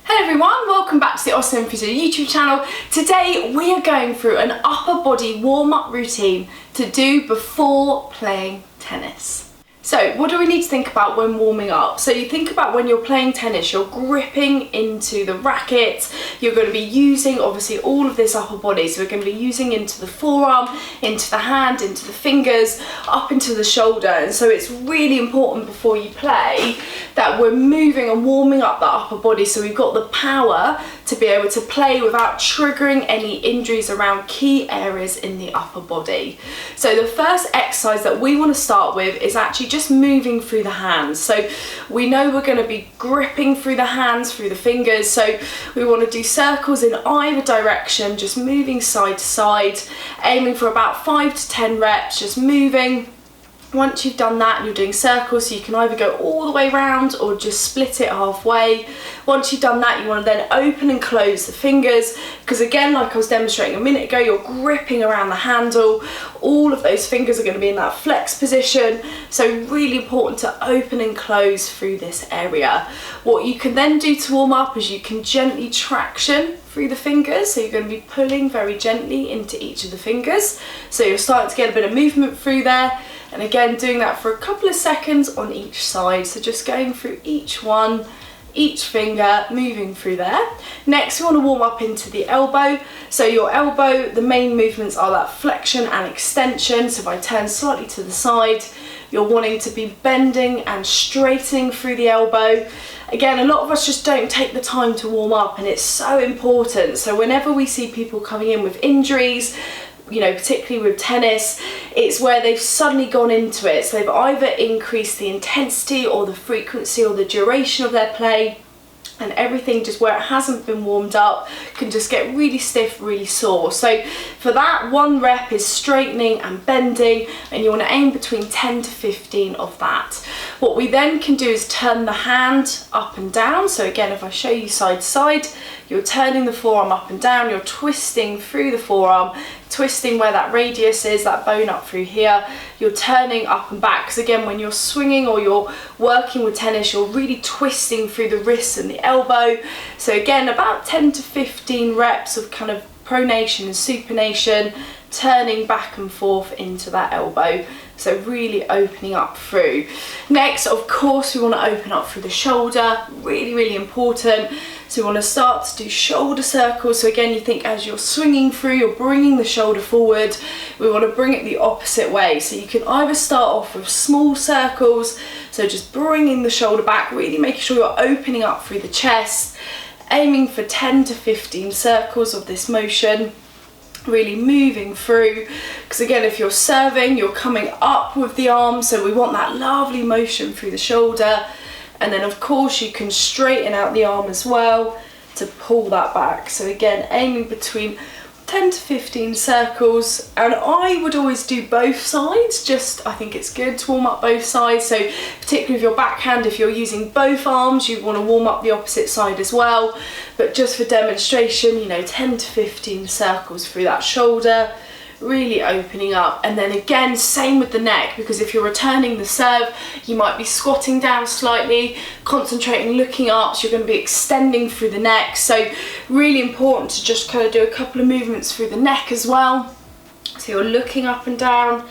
Everyone, welcome back to the Awesome Physio YouTube channel. Today we are going through an upper body warm-up routine to do before playing tennis. So what do we need to think about when warming up? So you think about when you're playing tennis, you're gripping into the racket, you're going to be using obviously all of this upper body, so we're going to be using into the forearm, into the hand, into the fingers, up into the shoulder, and so it's really important before you play that we're moving and warming up that upper body so we've got the power to be able to play without triggering any injuries around key areas in the upper body. So the first exercise that we want to start with is actually just moving through the hands. So we know we're going to be gripping through the hands, through the fingers, so we want to do circles in either direction, just moving side to side, aiming for about 5 to 10 reps, just moving. Once you've done that, you're doing circles, so you can either go all the way around or just split it halfway. Once you've done that, you want to then open and close the fingers, because again, like I was demonstrating a minute ago, you're gripping around the handle. All of those fingers are going to be in that flex position, so really important to open and close through this area. What you can then do to warm up is you can gently traction through the fingers, so you're going to be pulling very gently into each of the fingers, so you're starting to get a bit of movement through there. And again, doing that for a couple of seconds on each side, so just going through each one, each finger, moving through there. Next, we want to warm up into the elbow. So your elbow, the main movements are that flexion and extension. So if I turn slightly to the side, you're wanting to be bending and straightening through the elbow. Again, a lot of us just don't take the time to warm up, and it's so important. So whenever we see people coming in with injuries, you know, particularly with tennis, it's where they've suddenly gone into it. So they've either increased the intensity or the frequency or the duration of their play, and everything just where it hasn't been warmed up can just get really stiff, really sore. So for that, 1 rep is straightening and bending, and you want to aim between 10 to 15 of that. What we then can do is turn the hand up and down. So again, if I show you side to side, you're turning the forearm up and down, you're twisting through the forearm, twisting where that radius is, that bone up through here. You're turning up and back, because again, when you're swinging or you're working with tennis, you're really twisting through the wrists and the elbow. So again, about 10 to 15 reps of kind of pronation and supination, turning back and forth into that elbow. So really opening up through. Next, of course, we want to open up through the shoulder, really, really important. So we want to start to do shoulder circles. So again, you think as you're swinging through, you're bringing the shoulder forward. We want to bring it the opposite way. So you can either start off with small circles, so just bringing the shoulder back, really making sure you're opening up through the chest, aiming for 10 to 15 circles of this motion. Really moving through, because again, if you're serving, you're coming up with the arm, so we want that lovely motion through the shoulder. And then of course you can straighten out the arm as well to pull that back. So again, aiming between 10 to 15 circles, and I would always do both sides. Just, I think it's good to warm up both sides. So particularly with your backhand, if you're using both arms, you want to warm up the opposite side as well. But just for demonstration, you know, 10 to 15 circles through that shoulder, really opening up. And then again, same with the neck, because if you're returning the serve, you might be squatting down slightly, concentrating, looking up, so you're going to be extending through the neck. So really important to just kind of do a couple of movements through the neck as well. So you're looking up and down,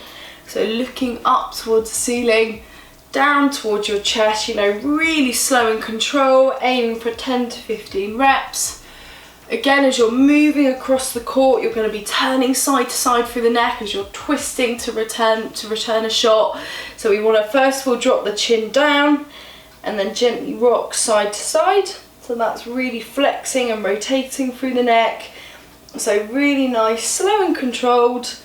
so looking up towards the ceiling, down towards your chest, you know, really slow and control, aiming for 10 to 15 reps. Again, as you're moving across the court, you're going to be turning side to side through the neck as you're twisting to return a shot. So we want to first of all drop the chin down and then gently rock side to side. So that's really flexing and rotating through the neck. So really nice, slow and controlled,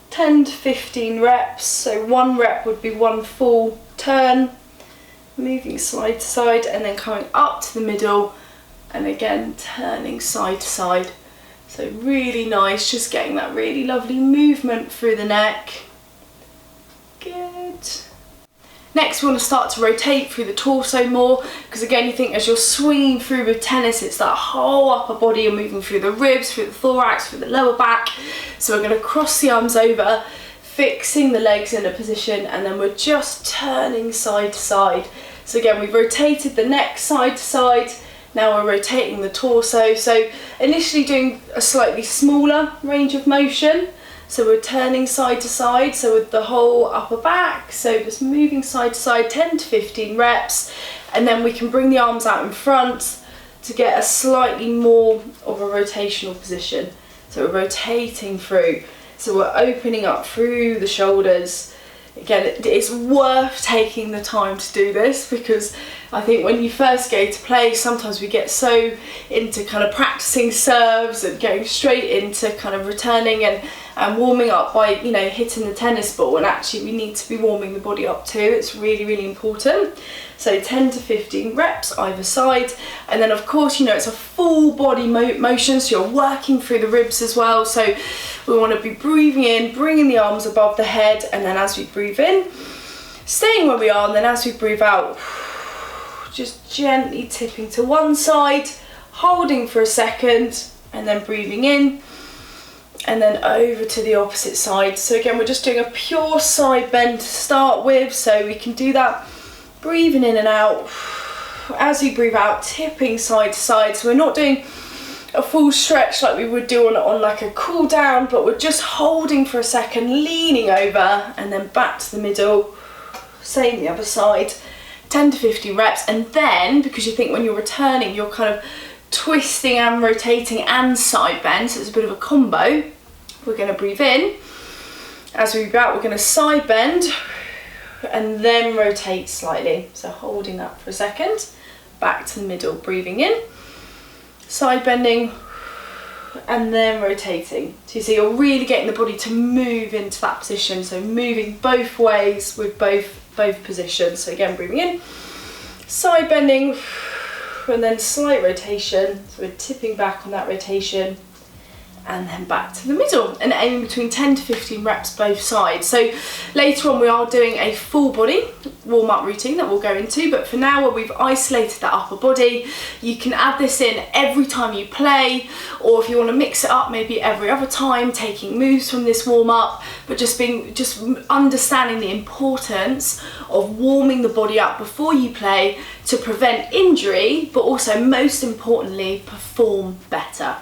10 to 15 reps. So 1 rep would be 1 full turn, moving side to side and then coming up to the middle. And again, turning side to side. So really nice, just getting that really lovely movement through the neck. Good. Next, we want to start to rotate through the torso more, because again, you think as you're swinging through with tennis, it's that whole upper body, you're moving through the ribs, through the thorax, through the lower back. So we're going to cross the arms over, fixing the legs in a position, and then we're just turning side to side. So again, we've rotated the neck side to side, now we're rotating the torso. So initially doing a slightly smaller range of motion. So we're turning side to side, so with the whole upper back, so just moving side to side, 10 to 15 reps, and then we can bring the arms out in front to get a slightly more of a rotational position. So we're rotating through, so we're opening up through the shoulders. Again, it's worth taking the time to do this, because I think when you first go to play, sometimes we get so into kind of practicing serves and going straight into kind of returning and warming up by, you know, hitting the tennis ball, and actually we need to be warming the body up too. It's really, really important. So 10 to 15 reps either side, and then of course, you know, it's a full body motion, so you're working through the ribs as well. So we want to be breathing in, bringing the arms above the head, and then as we breathe in, staying where we are, and then as we breathe out, just gently tipping to one side, holding for a second, and then breathing in, and then over to the opposite side. So again, we're just doing a pure side bend to start with, so we can do that breathing in and out. As we breathe out, tipping side to side, so we're not doing a full stretch like we would do on like a cool down, but we're just holding for a second, leaning over, and then back to the middle. Same the other side, 10 to 15 reps, and then, because you think when you're returning, you're kind of twisting and rotating and side bend, so it's a bit of a combo. We're going to breathe in. As we breathe out, we're going to side bend and then rotate slightly. So holding that for a second, back to the middle, breathing in, side bending, and then rotating. So you see, you're really getting the body to move into that position. So moving both ways with both positions. So again, breathing in, side bending, and then slight rotation. So we're tipping back on that rotation, and then back to the middle, and aiming between 10 to 15 reps both sides. So later on we are doing a full body warm-up routine that we'll go into, but for now, where we've isolated that upper body, you can add this in every time you play, or if you want to mix it up, maybe every other time, taking moves from this warm-up, but just understanding the importance of warming the body up before you play to prevent injury, but also most importantly, perform better.